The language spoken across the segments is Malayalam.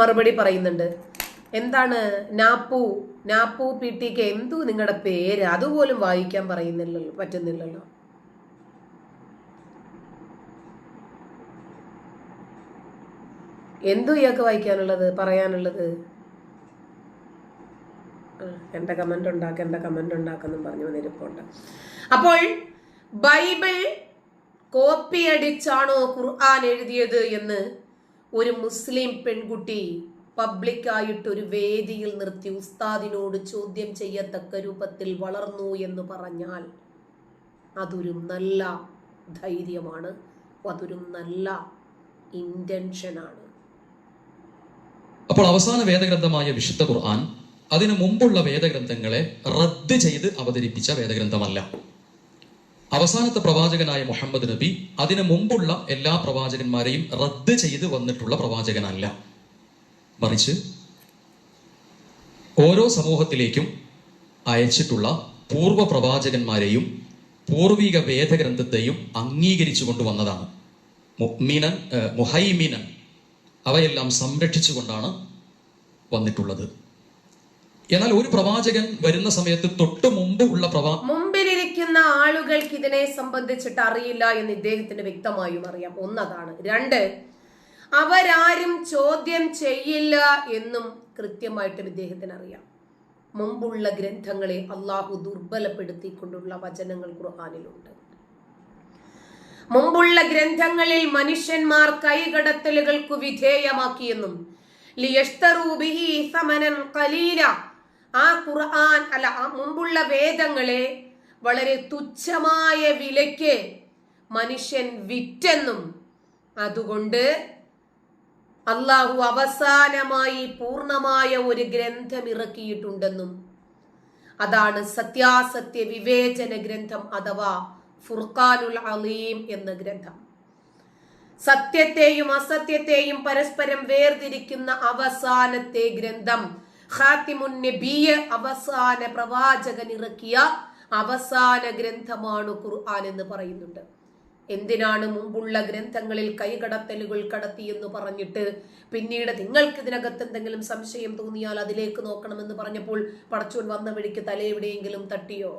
മറുപടി പറയുന്നുണ്ട്. എന്താണ് നാപ്പു PTK എന്തു നിങ്ങളുടെ പേര് അതുപോലും വായിക്കാൻ പറ്റുന്നില്ലല്ലോ. എന്തു ഇയാൾക്ക് വായിക്കാനുള്ളത്, പറയാനുള്ളത്? എന്റെ കമന്റ് ഉണ്ടാക്കെന്നും പറഞ്ഞു വന്നിരിപ്പുണ്ട്. അപ്പോൾ ബൈബിൾ കോപ്പി അടിച്ചാണോ ഖുർആൻ എഴുതിയത് എന്ന് ഒരു മുസ്ലിം പെൺകുട്ടി പബ്ലിക്കായിട്ട് ഒരു വേദിയിൽ നിർത്തി ഉസ്താദിനോട് ചോദ്യം ചെയ്യത്തക്ക രൂപത്തിൽ വളർന്നു എന്ന് പറഞ്ഞാൽ അതൊരു നല്ല ധൈര്യമാണ്, അതൊരു നല്ല ഇന്റൻഷനാണ്. അപ്പോൾ അവസാന വേദഗ്രന്ഥമായ വിശുദ്ധ ഖുർആൻ അതിനു മുമ്പുള്ള വേദഗ്രന്ഥങ്ങളെ റദ്ദ് ചെയ്ത് അവതരിപ്പിച്ച വേദഗ്രന്ഥമല്ല. അവസാനത്തെ പ്രവാചകനായ മുഹമ്മദ് നബി അതിനു മുമ്പുള്ള എല്ലാ പ്രവാചകന്മാരെയും റദ്ദ് ചെയ്ത് വന്നിട്ടുള്ള പ്രവാചകനല്ല. മറിച്ച് ഓരോ സമൂഹത്തിലേക്കും അയച്ചിട്ടുള്ള പൂർവ്വ പ്രവാചകന്മാരെയും പൂർവിക വേദഗ്രന്ഥത്തെയും അംഗീകരിച്ചു കൊണ്ടുവന്നതാണ്. മുഹൈമിനൻ അവയെല്ലാം സംരക്ഷിച്ചുകൊണ്ടാണ് വന്നിട്ടുള്ളത്. എന്നാൽ ഒരു പ്രവാചകൻ വരുന്ന സമയത്ത് തൊട്ട് മുമ്പ് ഉള്ള മുമ്പിലിരിക്കുന്ന ആളുകൾക്ക് ഇതിനെ സംബന്ധിച്ചിട്ട് അറിയില്ല എന്ന് ഇദ്ദേഹത്തിന് വ്യക്തമായും അറിയാം. ഒന്നതാണ്. രണ്ട്, അവരാരും ചോദ്യം ചെയ്യില്ല എന്നും കൃത്യമായിട്ടും ഇദ്ദേഹത്തിന് അറിയാം. മുമ്പുള്ള ഗ്രന്ഥങ്ങളെ അള്ളാഹു ദുർബലപ്പെടുത്തിക്കൊണ്ടുള്ള വചനങ്ങൾ ഖുർആനിലുണ്ട്. മുമ്പുള്ള ഗ്രന്ഥങ്ങളിൽ മനുഷ്യന്മാർ കൈകടത്തലുകൾക്ക് വിധേയമാക്കിയെന്നും ആ ഖുർആൻ ആ മുമ്പുള്ള വേദങ്ങളെ വളരെ തുച്ഛമായ വിലയ്ക്ക് മനുഷ്യൻ വിറ്റെന്നും അതുകൊണ്ട് അള്ളാഹു അവസാനമായി പൂർണ്ണമായ ഒരു ഗ്രന്ഥം ഇറക്കിയിട്ടുണ്ടെന്നും അതാണ് സത്യാസത്യ വിവേചന ഗ്രന്ഥം അഥവാ ഫുർഖാനുൽ അലീം എന്ന ഗ്രന്ഥം. സത്യത്തെയും അസത്യത്തെയും പരസ്പരം വേർതിരിക്കുന്ന അവസാനത്തെ ഗ്രന്ഥം ഖാതിമുൻ നബിയ്യ, അവസാന പ്രവാചകൻ ഇറക്കിയ അവസാന ഗ്രന്ഥമാണ് ഖുർആൻ എന്ന് പറയുന്നുണ്ട്. എന്തിനാണ് മുമ്പുള്ള ഗ്രന്ഥങ്ങളിൽ കൈകടത്തലുകൾ കടത്തി എന്ന് പറഞ്ഞിട്ട് പിന്നീട് നിങ്ങൾക്ക് ഇതിനകത്ത് എന്തെങ്കിലും സംശയം തോന്നിയാൽ അതിലേക്ക് നോക്കണമെന്ന് പറഞ്ഞപ്പോൾ പടച്ചോൻ വന്ന വഴിക്ക് തലയെവിടെയെങ്കിലും തട്ടിയോ?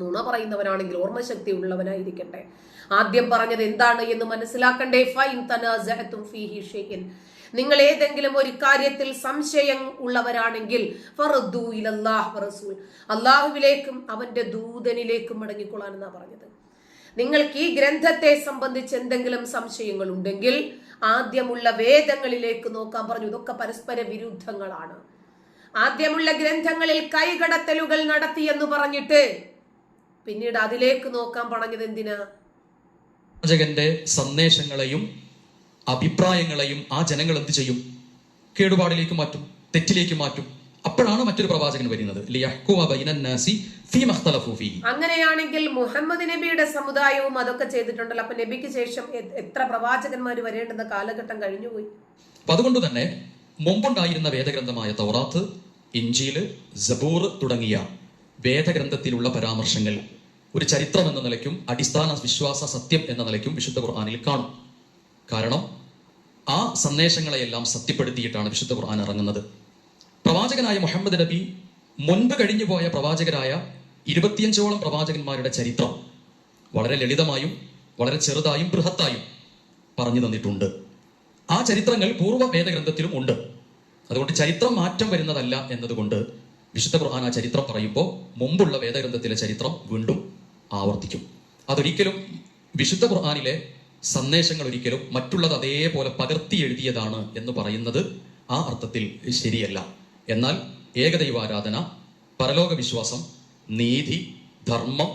നുണ പറയുന്നവനാണെങ്കിൽ ഓർമ്മശക്തി ഉള്ളവനായിരിക്കട്ടെ. ആദ്യം പറഞ്ഞത് എന്താണ് എന്ന് മനസ്സിലാക്കണ്ടേ. നിങ്ങൾ ഏതെങ്കിലും ഒരു കാര്യത്തിൽ സംശയം ഉള്ളവരാണെങ്കിൽ അള്ളാഹുവിലേക്കും അവന്റെ ദൂതനിലേക്കും മടങ്ങിക്കൊള്ളാൻ എന്നാ പറഞ്ഞത്. നിങ്ങൾക്ക് ഈ ഗ്രന്ഥത്തെ സംബന്ധിച്ച് എന്തെങ്കിലും സംശയങ്ങൾ ഉണ്ടെങ്കിൽ ആദ്യമുള്ള വേദങ്ങളിലേക്ക് നോക്കാൻ പറഞ്ഞു. ഇതൊക്കെ പരസ്പര വിരുദ്ധങ്ങളാണ്. ആദ്യമുള്ള ഗ്രന്ഥങ്ങളിൽ കൈകടത്തലുകൾ നടത്തിയെന്ന് പറഞ്ഞിട്ട് പിന്നീട് അതിലേക്ക് നോക്കാൻ പറഞ്ഞത് എന്തിനാ? പ്രവാചകന്റെ സന്ദേശങ്ങളെയും അഭിപ്രായങ്ങളെയും ആ ജനങ്ങൾ എന്ത് ചെയ്യും? കേടുപാടിലേക്ക് മാറ്റും, തെറ്റിലേക്ക് മാറ്റും. അപ്പോഴാണ് മറ്റൊരു പ്രവാചകൻ വരുന്നത്. അങ്ങനെയാണെങ്കിൽ മുഹമ്മദ് നബിയുടെ സമുദായവും അതൊക്കെ ചെയ്തിട്ടുണ്ടല്ലോ. അപ്പൊ നബിക്ക് ശേഷം എത്ര പ്രവാചകന്മാർ വരേണ്ടുന്ന കാലഘട്ടം കഴിഞ്ഞുപോയി. അപ്പൊ അതുകൊണ്ട് തന്നെ മുമ്പുണ്ടായിരുന്ന വേദഗ്രന്ഥമായ തൗറാത്ത്, ഇഞ്ചീല്, സബൂർ തുടങ്ങിയ വേദഗ്രന്ഥത്തിലുള്ള പരാമർശങ്ങൾ ഒരു ചരിത്രം എന്ന നിലയ്ക്കും അടിസ്ഥാന വിശ്വാസ സത്യം എന്ന നിലയ്ക്കും വിശുദ്ധ ഖുർആനിൽ കാണും. കാരണം ആ സന്ദേശങ്ങളെയെല്ലാം സത്യപ്പെടുത്തിയിട്ടാണ് വിശുദ്ധ ഖുർആൻ ഇറങ്ങുന്നത്. പ്രവാചകനായ മുഹമ്മദ് നബി മുൻപ് കഴിഞ്ഞുപോയ പ്രവാചകരായ 25ഓളം പ്രവാചകന്മാരുടെ ചരിത്രം വളരെ ലളിതമായും വളരെ ചെറുതായും ബൃഹത്തായും പറഞ്ഞു തന്നിട്ടുണ്ട്. ആ ചരിത്രങ്ങൾ പൂർവ്വ വേദഗ്രന്ഥത്തിലും ഉണ്ട്. അതുകൊണ്ട് ചരിത്രം മാറ്റം വരുന്നതല്ല എന്നതുകൊണ്ട് വിശുദ്ധ ഖുർആൻ ആ ചരിത്രം പറയുമ്പോൾ മുമ്പുള്ള വേദഗ്രന്ഥത്തിലെ ചരിത്രം വീണ്ടും ആവർത്തിക്കും. അതൊരിക്കലും വിശുദ്ധ ഖുർആനിലെ സന്ദേശങ്ങൾ ഒരിക്കലും മറ്റുള്ളത് അതേപോലെ പകർത്തി എഴുതിയതാണ് എന്ന് പറയുന്നത് ആ അർത്ഥത്തിൽ ശരിയല്ല. എന്നാൽ ഏകദൈവാരാധന, പരലോക വിശ്വാസം, നീതി, ധർമ്മം,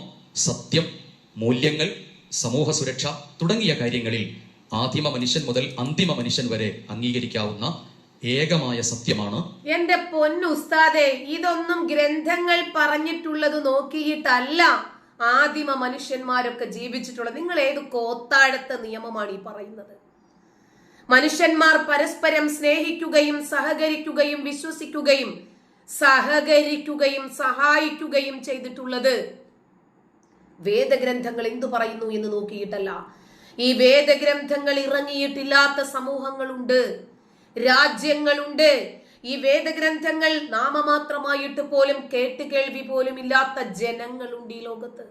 സത്യം, മൂല്യങ്ങൾ, സമൂഹ സുരക്ഷ തുടങ്ങിയ കാര്യങ്ങളിൽ ആദിമ മനുഷ്യൻ മുതൽ അന്തിമ മനുഷ്യൻ വരെ അംഗീകരിക്കാവുന്ന ഏകമായ സത്യമാണ്. എന്റെ പൊന്നുസ്താദേ, ഇതൊന്നും ഗ്രന്ഥങ്ങൾ പറഞ്ഞിട്ടുള്ളത് നോക്കിയിട്ടല്ല ആദിമ മനുഷ്യന്മാരൊക്കെ ജീവിച്ചിട്ടുള്ളത്. നിങ്ങൾ ഏത് കോത്താഴത്ത നിയമമാണ് ഈ പറയുന്നത്? മനുഷ്യന്മാർ പരസ്പരം സ്നേഹിക്കുകയും സഹകരിക്കുകയും വിശ്വസിക്കുകയും സഹായിക്കുകയും ചെയ്തിട്ടുള്ളത് വേദഗ്രന്ഥങ്ങൾ എന്തു പറയുന്നു എന്ന് നോക്കിയിട്ടല്ല. ഈ വേദഗ്രന്ഥങ്ങൾ ഇറങ്ങിയിട്ടില്ലാത്ത സമൂഹങ്ങളുണ്ട്. രാജ്യങ്ങളുണ്ട്. ഈ വേദഗ്രന്ഥങ്ങൾ നാമമാത്രമായിട്ട് പോലും കേൾവി പോലും ഇല്ലാത്ത ജനങ്ങളുണ്ട് ഈ ലോകത്ത്.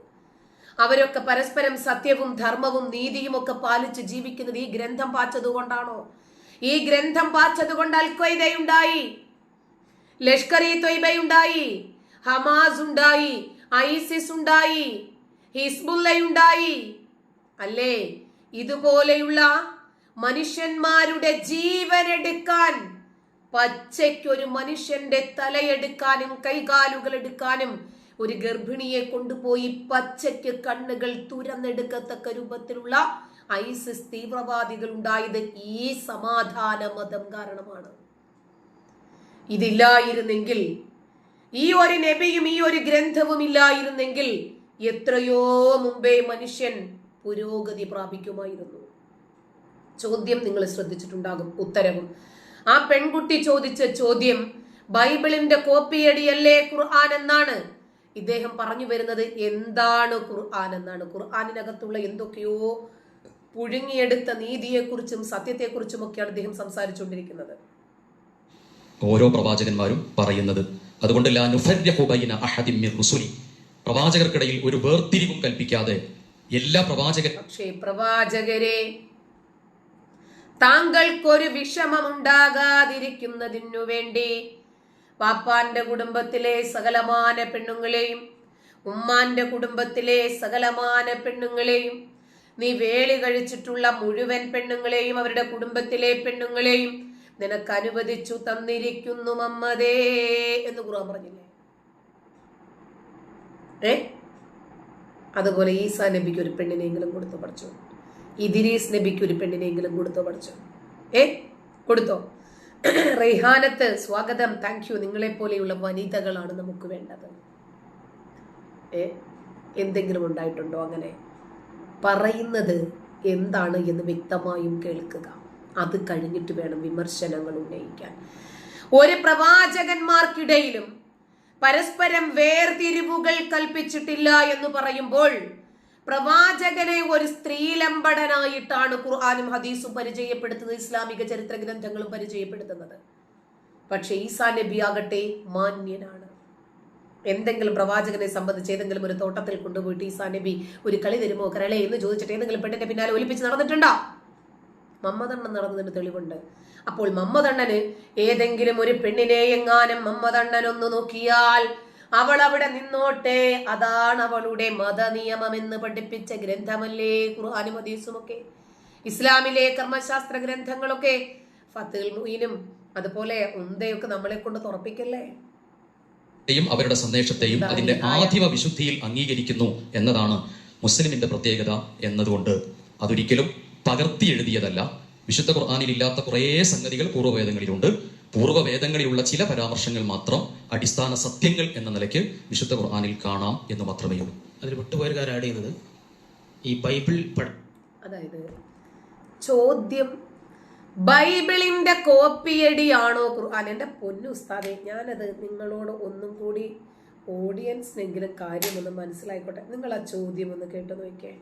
അവരൊക്കെ പരസ്പരം സത്യവും ധർമ്മവും നീതിയും ഒക്കെ പാലിച്ച് ജീവിക്കുന്നത് ഈ ഗ്രന്ഥം പാച്ചതുകൊണ്ടാണോ? ഈ ഗ്രന്ഥം പാച്ചതുകൊണ്ട് അൽ ഖ്വയ്ദയുണ്ടായി, ലഷ്കർ ഇ തൊയ്ബയുണ്ടായി, ഹമാസ് ഉണ്ടായി, ഐസിസ് ഉണ്ടായി, ഹിസ്ബുള്ളയുണ്ടായി. അല്ലേ? ഇതുപോലെയുള്ള മനുഷ്യന്മാരുടെ ജീവൻ എടുക്കാൻ, പച്ചയ്ക്കൊരു മനുഷ്യന്റെ തലയെടുക്കാനും കൈകാലുകൾ എടുക്കാനും ഒരു ഗർഭിണിയെ കൊണ്ടുപോയി പച്ചയ്ക്ക് കണ്ണുകൾ തുരന്നെടുക്കത്തക്ക രൂപത്തിലുള്ള ഐസിസ് തീവ്രവാദികൾ ഉണ്ടായത് ഈ സമാധാന മതം കാരണമാണ്. ഇതില്ലായിരുന്നെങ്കിൽ, ഈ ഒരു നബിയും ഈ ഒരു ഗ്രന്ഥവും ഇല്ലായിരുന്നെങ്കിൽ എത്രയോ മുമ്പേ മനുഷ്യൻ പുരോഗതി പ്രാപിക്കുമായിരുന്നു. ചോദ്യം നിങ്ങൾ ശ്രദ്ധിച്ചിട്ടുണ്ടാകും, ഉത്തരവും. ആ പെൺകുട്ടി ചോദിച്ച ചോദ്യം ബൈബിളിന്റെ കോപ്പിയടിയല്ലേ ഖുർആൻ എന്നാണ്. ഇദ്ദേഹം പറഞ്ഞു വരുന്നത് എന്താണ് ഖുർആൻ എന്നാണ്. ഖുർആനിനകത്തുള്ള എന്തൊക്കെയോ പുഴുങ്ങിയെടുത്ത നീതിയെക്കുറിച്ചും സത്യത്തെക്കുറിച്ചും ഒക്കെയാണ് അദ്ദേഹം സംസാരിച്ചുകൊണ്ടിരിക്കുന്നത്. ഓരോ പ്രവാചകന്മാരും പറയുന്നത്. അതുകൊണ്ട് ലാ നുഫർരിഖു ബൈന അഹദിൻ മിർ റുസുലി, പ്രവാചകർക്കിടയിൽ ഒരു വേർതിരിവും കൽപ്പിക്കാതെ എല്ലാ പക്ഷേ പ്രവാചകരെ, താങ്കൾക്കൊരു വിഷമമുണ്ടാകാതിരിക്കുന്നതിനു വേണ്ടി പാപ്പാന്റെ കുടുംബത്തിലെ സകലമാന പെണ്ണുങ്ങളെയും ഉമ്മാന്റെ കുടുംബത്തിലെ സകലമാന പെണ്ണുങ്ങളെയും നീ വേളി കഴിച്ചിട്ടുള്ള മുഴുവൻ പെണ്ണുങ്ങളെയും അവരുടെ കുടുംബത്തിലെ പെണ്ണുങ്ങളെയും നിനക്ക് അനുവദിച്ചു തന്നിരിക്കുന്നു മമ്മദേ എന്ന് ഖുർആൻ പറഞ്ഞില്ലേ? അതുപോലെ ഈസാ നബിക്ക് ഒരു പെണ്ണിനെങ്കിലും കൊടുത്തു പഠിച്ചു, ഇദ്രീസ് നബിക്ക് ഒരു പെണ്ണിനെങ്കിലും കൊടുത്തു പഠിച്ചു. കൊടുത്തോ? റൈഹാനത്ത് സ്വാഗതം, താങ്ക് യു. നിങ്ങളെ പോലെയുള്ള വനിതകളാണ് നമുക്ക് വേണ്ടത്. എന്തെങ്കിലും ഉണ്ടായിട്ടുണ്ടോ? അങ്ങനെ പറയുന്നത് എന്താണ് എന്ന് വ്യക്തമായും കേൾക്കുക. അത് കഴിഞ്ഞിട്ട് വേണം വിമർശനങ്ങൾ ഉന്നയിക്കാൻ. ഒരു പ്രവാചകന്മാർക്കിടയിലും പരസ്പരം വേർതിരിവുകൾ കൽപ്പിച്ചിട്ടില്ല എന്ന് പറയുമ്പോൾ പ്രവാചകനെ ഒരു സ്ത്രീലമ്പടനായിട്ടാണ് ഖുർആനും ഹദീസും പരിചയപ്പെടുത്തുന്നത്, ഇസ്ലാമിക ചരിത്ര ഗ്രന്ഥങ്ങളും പരിചയപ്പെടുത്തുന്നത്. പക്ഷെ ഈസാ നബി ആകട്ടെ മാന്യനാണ്. എന്തെങ്കിലും പ്രവാചകനെ സംബന്ധിച്ച് ഏതെങ്കിലും ഒരു തോട്ടത്തിൽ കൊണ്ടുപോയിട്ട് ഈസാ നബി ഒരു കളി തരുമോ കരളെ എന്ന് ചോദിച്ചിട്ട് ഏതെങ്കിലും പെണ്ണിന്റെ പിന്നാലെ ഒലിപ്പിച്ച് നടന്നിട്ടുണ്ടോ? മമ്മദണ്ണൻ നടന്നതിന് തെളിവുണ്ട്. അപ്പോൾ മമ്മദണ്ണന് ഏതെങ്കിലും ഒരു പെണ്ണിനെ എങ്ങാനും മമ്മദണ്ണൻ ഒന്ന് നോക്കിയാൽ അവൾ അവിടെ നിന്നോട്ടെ, അതാണ് അവളുടെ മതനിയമം എന്ന് പഠിപ്പിച്ച ഗ്രന്ഥമല്ലേ ഖുർആനും ഹദീസും ഒക്കെ, ഇസ്ലാമിലെ കർമ്മശാസ്ത്ര ഗ്രന്ഥങ്ങളൊക്കെ. ഫത്തുൽ മുഈനും അതുപോലെ ഉന്തയൊക്കെ നമ്മളെ കൊണ്ട് തുറപ്പിക്കല്ലേ? അവരുടെ സന്ദേശത്തെയും അതിന്റെ ആദിമ വിശുദ്ധിയിൽ അംഗീകരിക്കുന്നു എന്നതാണ് മുസ്ലിമിന്റെ പ്രത്യേകത. എന്നതുകൊണ്ട് അതൊരിക്കലും പകർത്തി എഴുതിയതല്ല. വിശുദ്ധ ഖുർആനിൽ ഇല്ലാത്ത കുറേ സംഗതികൾ പൂർവ്വവേദങ്ങളിലുണ്ട്. പൂർവ്വവേദങ്ങളിലുള്ള ചില പരാമർശങ്ങൾ മാത്രം അടിസ്ഥാന സത്യങ്ങൾ എന്ന നിലയ്ക്ക് വിശുദ്ധ ഖുർആനിൽ കാണാം എന്ന് മാത്രമേ ഉള്ളൂ. അതിൽ വിട്ടുപോയകാർ ആഡ് ചെയ്യുന്നത് ഈ ബൈബിൾ, അതായത് ചോദ്യം ബൈബിളിന്റെ കോപ്പിയടിയാണോ ഖുർആൻ? എന്റെ പൊന്നു ഉസ്താദെ, ഞാനത് നിങ്ങളോട് ഒന്നും കൂടി ഓഡിയൻസിനെങ്കിലും കാര്യമൊന്ന് മനസ്സിലായിക്കോട്ടെ. നിങ്ങൾ ആ ചോദ്യം ഒന്ന് കേട്ടു നോക്കിയേ.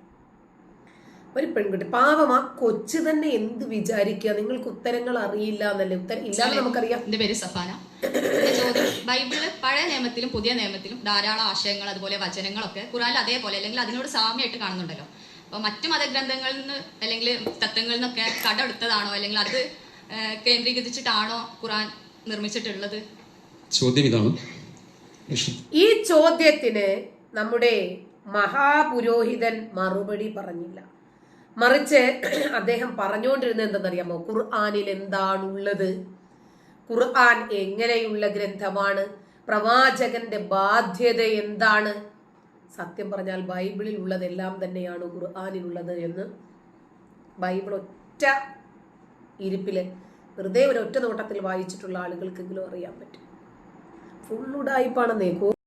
ഒരു പെൺകുട്ടി പാവം, ആ കൊച്ചു തന്നെ എന്ത് വിചാരിക്കുക? നിങ്ങൾക്ക് ഉത്തരങ്ങൾ അറിയില്ല എന്നല്ലേ? ഉത്തരം ഇല്ലാന്ന് നമുക്കറിയാം. എന്റെ പേര് സഫാന. ചോദ്യം, ബൈബിളില് പഴയ നിയമത്തിലും പുതിയ നിയമത്തിലും ധാരാളം ആശയങ്ങൾ അതുപോലെ വചനങ്ങളൊക്കെ ഖുർആനിൽ അതേപോലെ അല്ലെങ്കിൽ അതിനോട് സാമ്യമായിട്ട് കാണുന്നുണ്ടല്ലോ. അപ്പൊ മറ്റു മതഗ്രന്ഥങ്ങളിൽ നിന്ന് അല്ലെങ്കിൽ തത്വങ്ങളിൽ നിന്നൊക്കെ കടമെടുത്തതാണോ അല്ലെങ്കിൽ അത് കേന്ദ്രീകരിച്ചിട്ടാണോ ഖുർആൻ നിർമ്മിച്ചിട്ടുള്ളത്? ചോദ്യം ഇതാണ്. ഈ ചോദ്യത്തിന് നമ്മുടെ മഹാപുരോഹിതൻ മറുപടി പറഞ്ഞില്ല. മറിച്ച് അദ്ദേഹം പറഞ്ഞുകൊണ്ടിരുന്നത് എന്തെന്നറിയാമോ? ഖുർആനിൽ എന്താണുള്ളത്, ഖുർആൻ എങ്ങനെയുള്ള ഗ്രന്ഥമാണ്, പ്രവാചകന്റെ ബാധ്യത എന്താണ്. സത്യം പറഞ്ഞാൽ ബൈബിളിൽ ഉള്ളതെല്ലാം തന്നെയാണ് ഖുർആനിലുള്ളത് എന്ന് ബൈബിൾ ഒറ്റ ഇരിപ്പില് വെറുതെ ഒരു ഒറ്റ നോട്ടത്തിൽ വായിച്ചിട്ടുള്ള ആളുകൾക്കെങ്കിലും അറിയാൻ പറ്റും. ഫുള്ളുടായിപ്പാണെന്നേ.